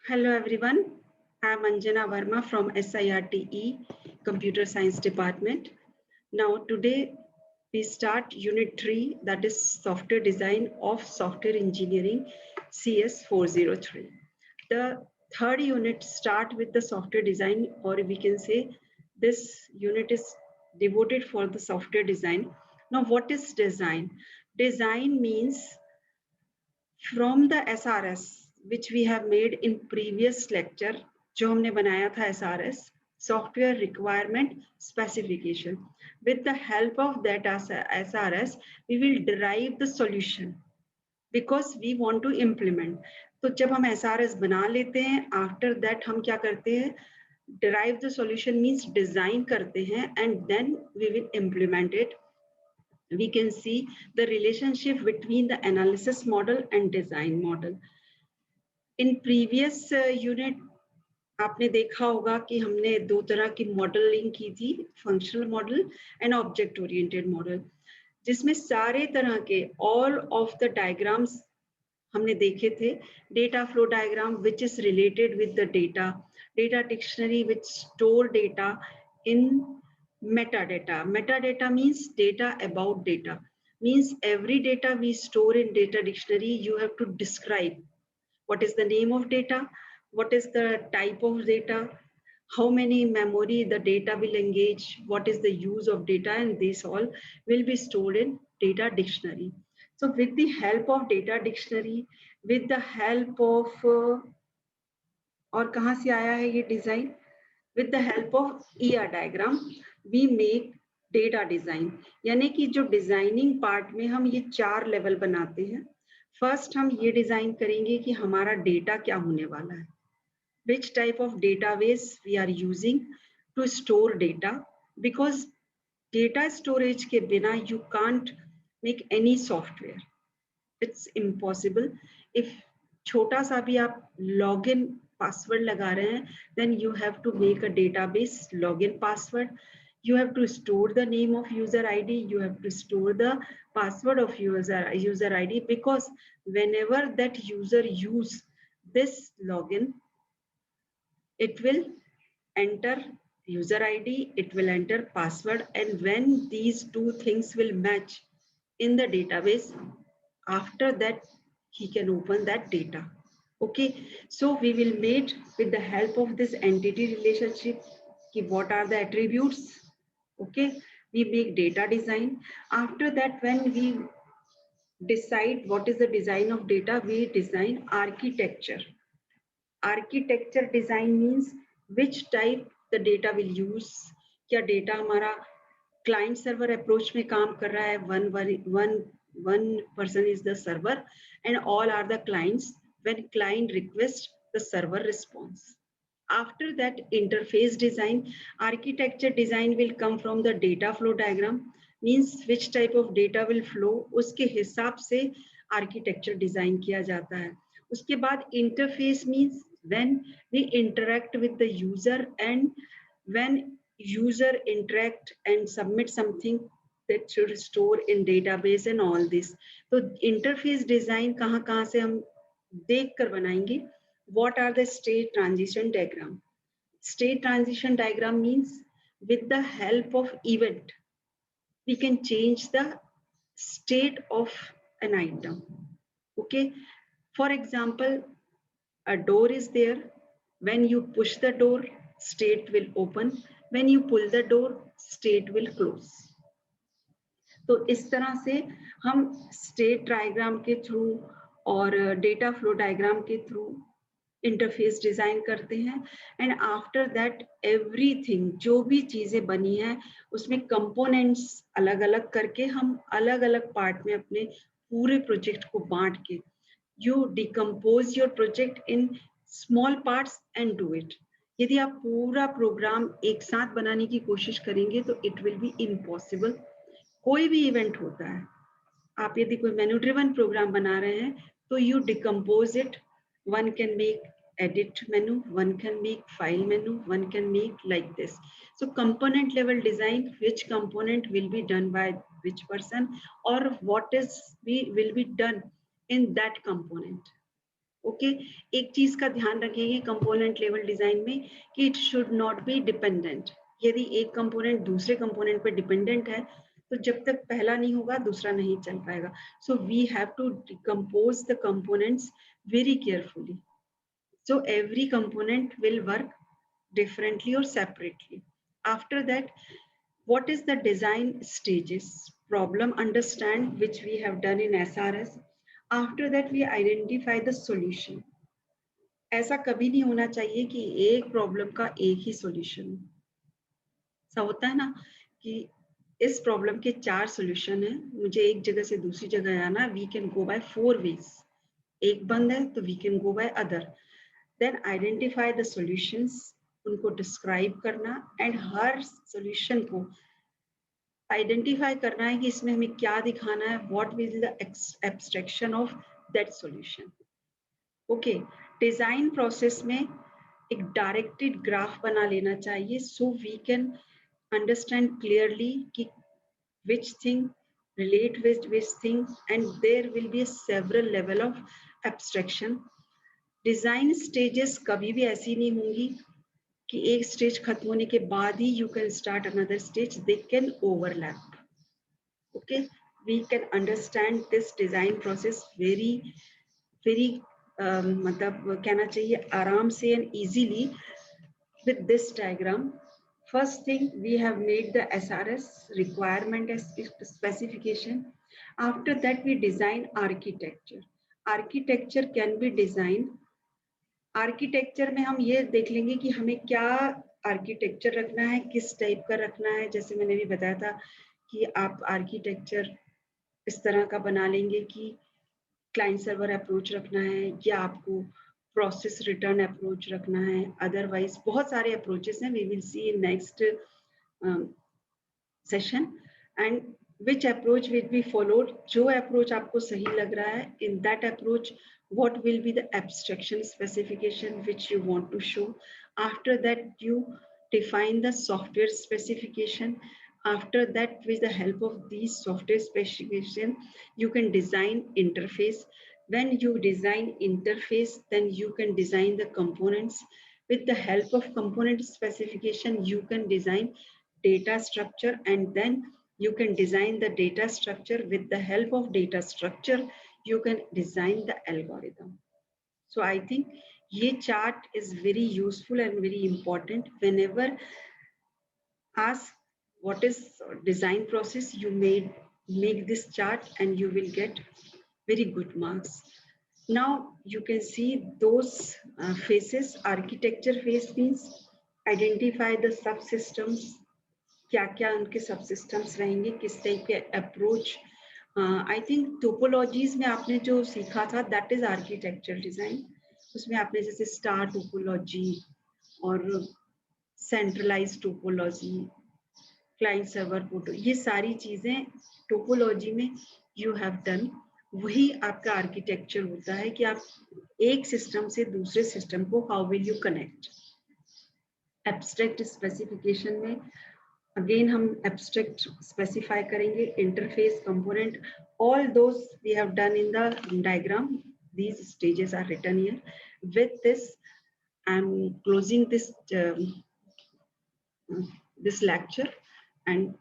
Hello everyone, I am Anjana Verma from SIRTE Computer Science Department. Now today we start Unit 3, that is Software Design of Software Engineering CS 403. The third unit start with the software design, or we can say this unit is devoted for the software design. Now what is design? Design means from the SRS which we have made in previous lecture, जो हमने बनाया था SRS, software requirement specification. With the help of that SRS, we will derive the solution because we want to implement. तो जब हम SRS बना लेते हैं, after that हम क्या करते हैं? Derive the solution means design करते हैं and then we will implement it. We can see the relationship between the analysis model and design model. In previous unit आपने देखा होगा कि हमने दो तरह की मॉडलिंग की थी, functional model and object oriented model, जिसमें सारे तरह के ऑल ऑफ द डायग्राम्स हमने देखे थे. Data flow diagram which is related with the data, data dictionary which store data in metadata. Metadata means data about data, means every data we store in data dictionary you have to describe what is the name of data, what is the type of data, how many memory the data will engage, what is the use of data, and this all will be stored in data dictionary. So with the help of data dictionary, with the help of और कहाँ से आया है ये design, with the help of ER diagram we make data design. यानी कि जो designing part में हम ये 4 लेवल बनाते हैं. फर्स्ट हम ये डिजाइन करेंगे कि हमारा डेटा क्या होने वाला है, which type of database we are using to store data, because data storage के बिना you can't make any software. It's impossible. If छोटा सा भी आप login password लगा रहे हैं, then you have to make a database login password. You have to store the name of user ID. You have to store the password of user ID, because whenever that user use this login, it will enter user ID, it will enter password, and when these two things will match in the database, after that he can open that data. Okay, so we will meet with the help of this entity relationship, what are the attributes. Okay, we make data design. After that, when we decide what is the design of data, we design architecture. Architecture design means which type the data will use. क्या data हमारा client server approach में काम कर रहा है, one person is the server and all are the clients. When client requests, the server responds. After that, interface design, architecture design will come from the data flow diagram, means which type of data will flow, उसके हिसाब से architecture design किया जाता है. उसके बाद interface means when we interact with the user, and when user interact and submit something that should store in database and all this. तो interface design कहाँ से हम देख कर बनाएंगे. What are the state transition diagram? State transition diagram means with the help of event, we can change the state of an item. Okay, for example, a door is there. When you push the door, state will open. When you pull the door, state will close. तो इस तरह से हम state diagram के through और data flow diagram के through interface design करते हैं. एंड आफ्टर दैट एवरीथिंग, जो भी चीजें बनी है उसमें कंपोनेंट्स अलग अलग करके हम अलग अलग पार्ट में अपने पूरे प्रोजेक्ट को बांट के, you decompose your project in small parts and do it. यदि आप पूरा प्रोग्राम एक साथ बनाने की कोशिश करेंगे तो इट विल बी इम्पॉसिबल. कोई भी इवेंट होता है, आप यदि कोई मेनू ड्रिवन प्रोग्राम बना रहे हैं तो you decompose it. One can make edit menu, one can make file menu, one can make like this. So component level design, which component will be done by which person, or what is will be done in that component. Okay एक चीज का ध्यान रखेंगे component level design में कि it should not be dependent. यदि एक component दूसरे कंपोनेंट पे डिपेंडेंट है तो जब तक पहला नहीं होगा दूसरा नहीं चल पाएगा। So we have to decompose the components very carefully, so every component will work differently or separately. After that, what is the design stages? Problem understand, which we have done in SRS. After that, we identify the solution. ऐसा कभी नहीं होना चाहिए कि एक problem का एक ही solution हो। ऐसा होता है ना कि इस प्रॉब्लम के 4 सॉल्यूशन है, मुझे एक जगह से दूसरी जगह आना, we can go by 4 ways. एक बंद है तो we can go by other. Then identify the solutions, उनको डिस्क्राइब करना एंड हर सॉल्यूशन को आइडेंटिफाई करना है कि इसमें हमें क्या दिखाना है, what will the abstraction of that solution. Okay design process में एक डायरेक्टेड ग्राफ बना लेना चाहिए so we can understand clearly ki which thing relate with which thing, and there will be a several level of abstraction. Design stages कभी भी ऐसी नहीं होंगी कि एक स्टेज खत्म होने के बाद ही you can start another stage, they can overlap. Okay we can understand this design process very very मतलब कहना चाहिए आराम से and easily with this diagram. First thing, we have made the SRS requirement as specification. After that, we design architecture. Architecture can be designed. Architecture में हम ये देख लेंगे कि हमें क्या आर्किटेक्चर रखना है, किस टाइप का रखना है। जैसे मैंने भी बताया था कि आप आर्किटेक्चर इस तरह का बना लेंगे कि क्लाइंट सर्वर अप्रोच रखना है या आपको प्रोसेस रिटर्न अप्रोच रखना है। अदरवाइज बहुत सारे अप्रोचेस हैं, we will see in next session and which approach will be followed. जो अप्रोच आपको सही लग रहा है, in that approach what will be the abstraction specification which you want to show. After that, you define the software specification. After that, with the help of these software specification, you can design interface. When you design interface, then you can design the components. With the help of component specification, you can design data structure, and then you can design the data structure. With the help of data structure, you can design the algorithm. So I think ये chart is very useful and very important. Whenever ask what is design process, you make this chart and you will get very good marks. Now you can see those phases. Architecture phase means identify the subsystems, क्या क्या उनके subsystems रहेंगे, किस type के approach. I think topologies में आपने जो सीखा था दैट इज आर्किटेक्चर डिजाइन। उसमें आपने जैसे स्टार टोपोलॉजी और centralise topology, client server photo, ये सारी चीजें टोपोलॉजी में यू हैव डन। वही आपका आर्किटेक्चर होता है कि आप एक सिस्टम से दूसरे सिस्टम को how will you connect. Abstract specification में again हम abstract specify करेंगे, interface, component, all those we have done in the diagram. These stages are written here. With this, I'm closing this this lecture, and